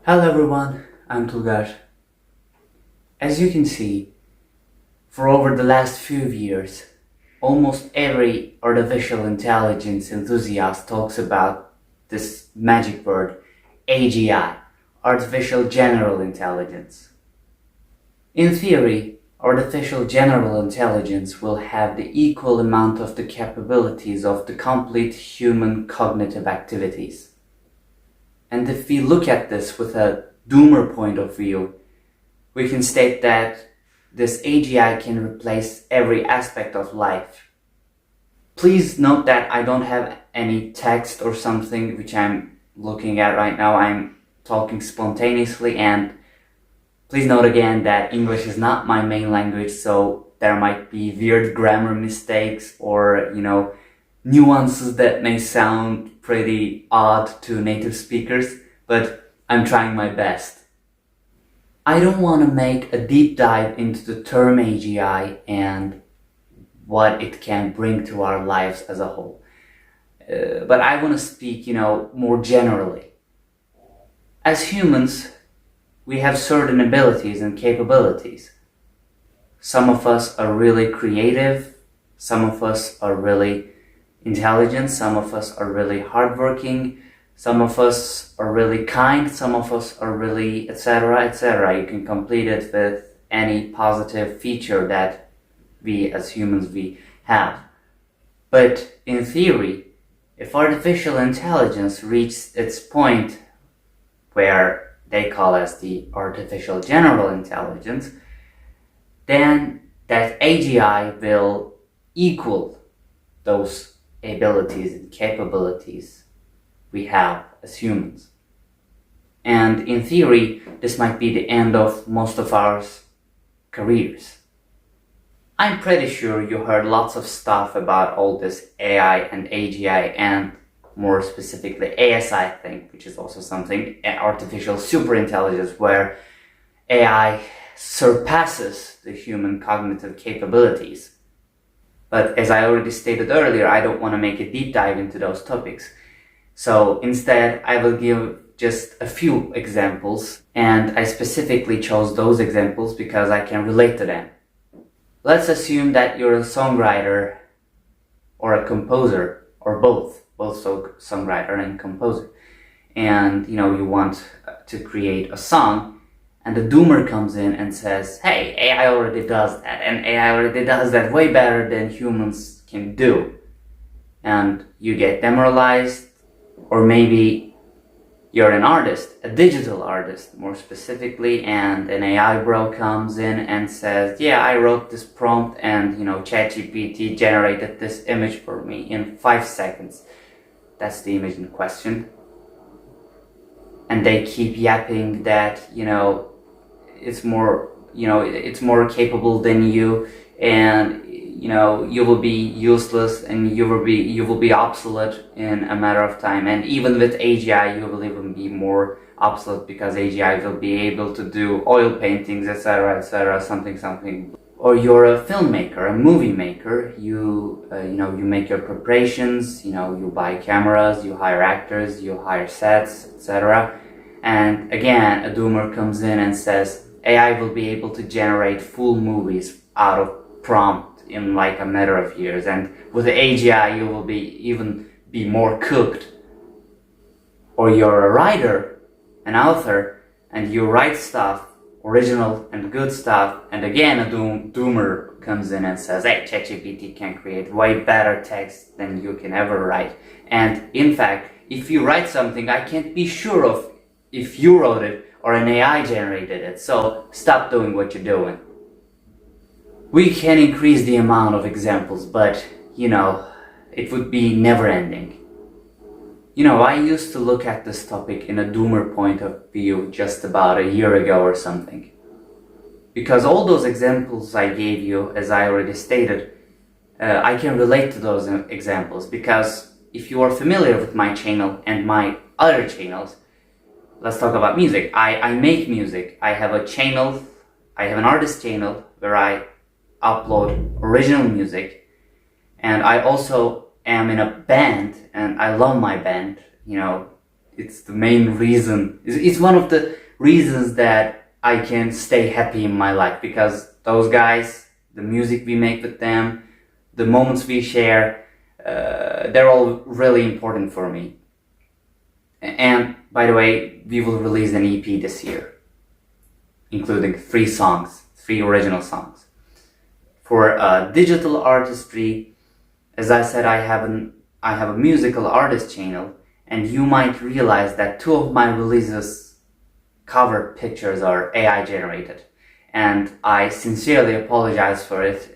Hello everyone, I'm Tulgar. As you can see, for over the last few years, almost every artificial intelligence enthusiast talks about this magic word, AGI, Artificial General Intelligence. In theory, artificial general intelligence will have the equal amount of the capabilities of the complete human cognitive activities. And if we look at this with a doomer point of view, we can state that this AGI can replace every aspect of life. Please note that I don't have any text or something which I'm looking at right now. I'm talking spontaneously, and please note again that English is not my main language, so there might be weird grammar mistakes or, nuances that may sound pretty odd to native speakers, but I'm trying my best. I don't want to make a deep dive into the term AGI and what it can bring to our lives as a whole. But I want to speak, more generally. As humans, we have certain abilities and capabilities. Some of us are really creative, some of us are really intelligent, some of us are really hardworking, some of us are really kind, some of us are really etc. etc. You can complete it with any positive feature that we as humans have. But in theory, if artificial intelligence reaches its point where they call as the artificial general intelligence, then that AGI will equal those abilities and capabilities we have as humans. And in theory, this might be the end of most of our careers. I'm pretty sure you heard lots of stuff about all this AI and AGI, and more specifically ASI thing, which is also something, artificial superintelligence, where AI surpasses the human cognitive capabilities. But as I already stated earlier, I don't want to make a deep dive into those topics. So instead, I will give just a few examples, and I specifically chose those examples because I can relate to them. Let's assume that you're a songwriter or a composer, or both songwriter and composer, and you want to create a song. And the doomer comes in and says, hey, AI already does that, and AI already does that way better than humans can do. And you get demoralized, or maybe you're an artist, a digital artist more specifically, and an AI bro comes in and says, yeah, I wrote this prompt and, ChatGPT generated this image for me in 5 seconds. That's the image in question. And they keep yapping that, it's more capable than you, and you will be useless and you will be obsolete in a matter of time. And even with AGI, you will even be more obsolete, because AGI will be able to do oil paintings, etc., something. Or you're a filmmaker, a movie maker. You make your preparations. You buy cameras, you hire actors, you hire sets, etc. And again, a doomer comes in and says, AI will be able to generate full movies out of prompt in like a matter of years. And with the AGI, you will even be more cooked. Or you're a writer, an author, and you write stuff, original and good stuff. And again, a doomer comes in and says, hey, ChatGPT can create way better text than you can ever write. And in fact, if you write something, I can't be sure of if you wrote it or an AI generated it, so stop doing what you're doing. We can increase the amount of examples, but, it would be never-ending. I used to look at this topic in a doomer point of view just about a year ago or something. Because all those examples I gave you, as I already stated, I can relate to those examples, because if you are familiar with my channel and my other channels, let's talk about music. I make music. I have a channel, I have an artist channel where I upload original music, and I also am in a band, and I love my band. It's the main reason. It's one of the reasons that I can stay happy in my life, because those guys, the music we make with them, the moments we share, they're all really important for me. And by the way, we will release an EP this year, including 3 original songs. For digital artistry, as I said, I have a musical artist channel, and you might realize that 2 of my releases cover pictures are AI generated, and I sincerely apologize for it.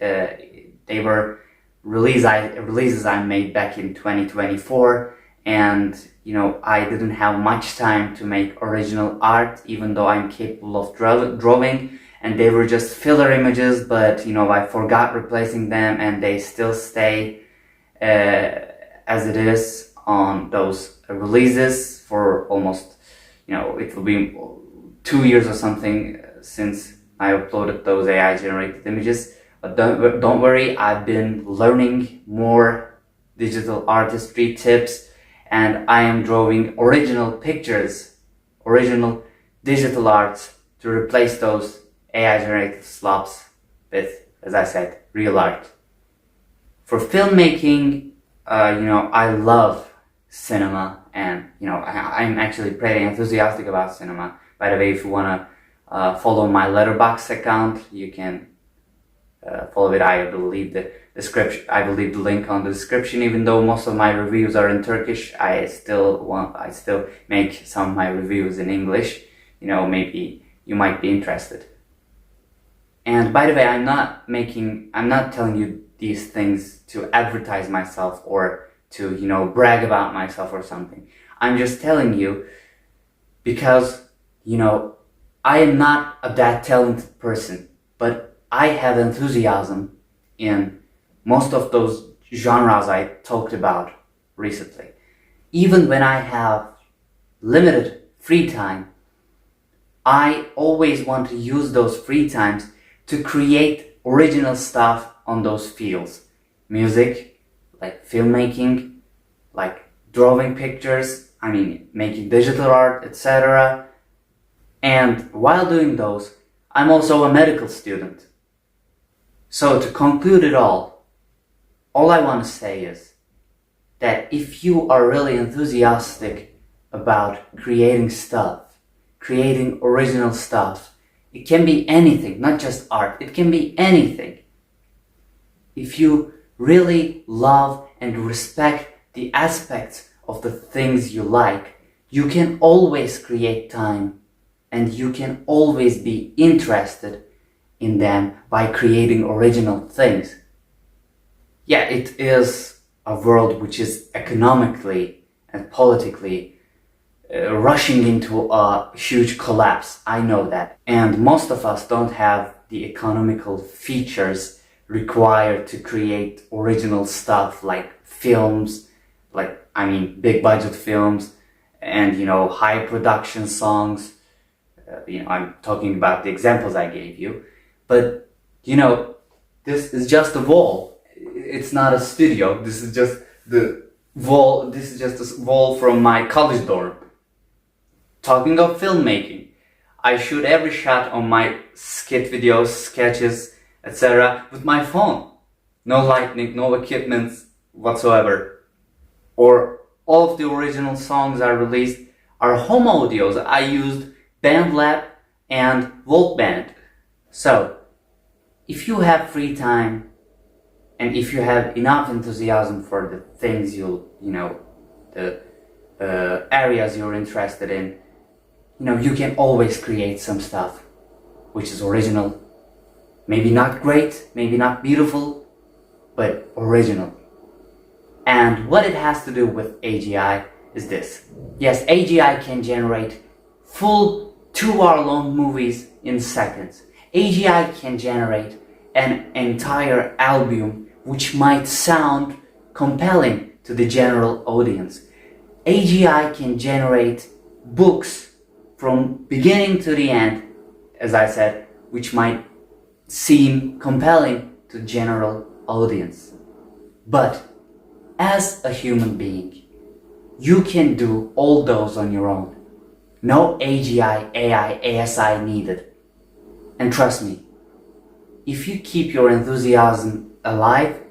They were releases I made back in 2024, and I didn't have much time to make original art, even though I'm capable of drawing, and they were just filler images, but I forgot replacing them, and they still stay as it is on those releases for almost, it will be 2 years or something since I uploaded those AI generated images. But don't worry, I've been learning more digital artistry tips, and I am drawing original pictures, original digital art, to replace those AI generated slops with, as I said, real art. For filmmaking, I love cinema, and I'm actually pretty enthusiastic about cinema. By the way, if you wanna follow my Letterboxd account, you can follow it. I believe the link on the description. Even though most of my reviews are in Turkish, I still make some of my reviews in English. Maybe you might be interested. And by the way, I'm not telling you these things to advertise myself or to, brag about myself or something. I'm just telling you because, I am not a that talented person, but I have enthusiasm in most of those genres I talked about recently. Even when I have limited free time, I always want to use those free times to create original stuff on those fields. Music, like filmmaking, like drawing pictures, making digital art, etc. And while doing those, I'm also a medical student. So to conclude it all I want to say is that if you are really enthusiastic about creating stuff, creating original stuff, it can be anything, not just art, it can be anything. If you really love and respect the aspects of the things you like, you can always create time, and you can always be interested in them by creating original things. Yeah, it is a world which is economically and politically rushing into a huge collapse. I know that. And most of us don't have the economical features required to create original stuff like films, big budget films, and high production songs. I'm talking about the examples I gave you. But this is just a wall. It's not a studio. This is just the wall. This is just a wall from my college dorm. Talking of filmmaking, I shoot every shot on my skit videos, sketches, etc. with my phone. No lighting, no equipment whatsoever. Or all of the original songs I released are home audios. I used BandLab and VoltBand. So, if you have free time, and if you have enough enthusiasm for the things the areas you're interested in, you can always create some stuff which is original. Maybe not great, maybe not beautiful, but original. And what it has to do with AGI is this. Yes, AGI can generate full 2-hour-long movies in seconds. AGI can generate an entire album which might sound compelling to the general audience. AGI can generate books from beginning to the end, as I said, which might seem compelling to the general audience. But as a human being, You can do all those on your own. No AGI, AI, ASI needed. And trust me, if you keep your enthusiasm alive,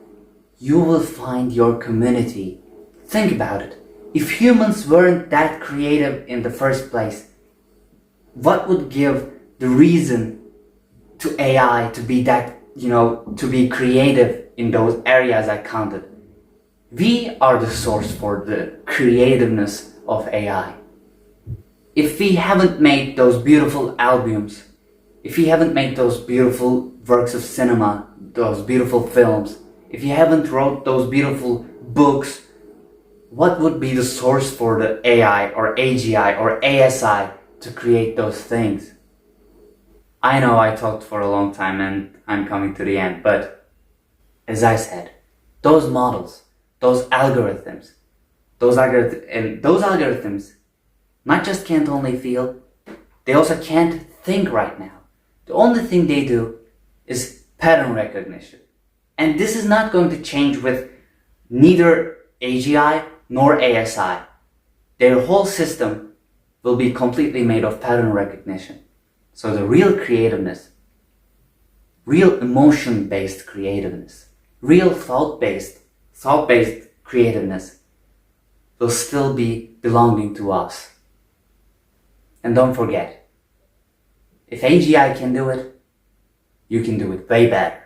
you will find your community. Think about it. If humans weren't that creative in the first place, what would give the reason to AI to be that, to be creative in those areas I counted? We are the source for the creativeness of AI. If we haven't made those beautiful albums, if we haven't made those beautiful works of cinema, those beautiful films, if you haven't wrote those beautiful books, what would be the source for the AI or AGI or ASI to create those things? I know I talked for a long time and I'm coming to the end, but as I said, those models, those algorithms not just can't only feel, they also can't think right now. The only thing they do is pattern recognition. And this is not going to change with neither AGI nor ASI. Their whole system will be completely made of pattern recognition. So the real creativeness, real emotion-based creativeness, real thought-based creativeness will still be belonging to us. And don't forget, if AGI can do it, you can do it way better.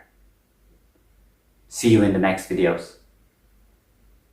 See you in the next videos.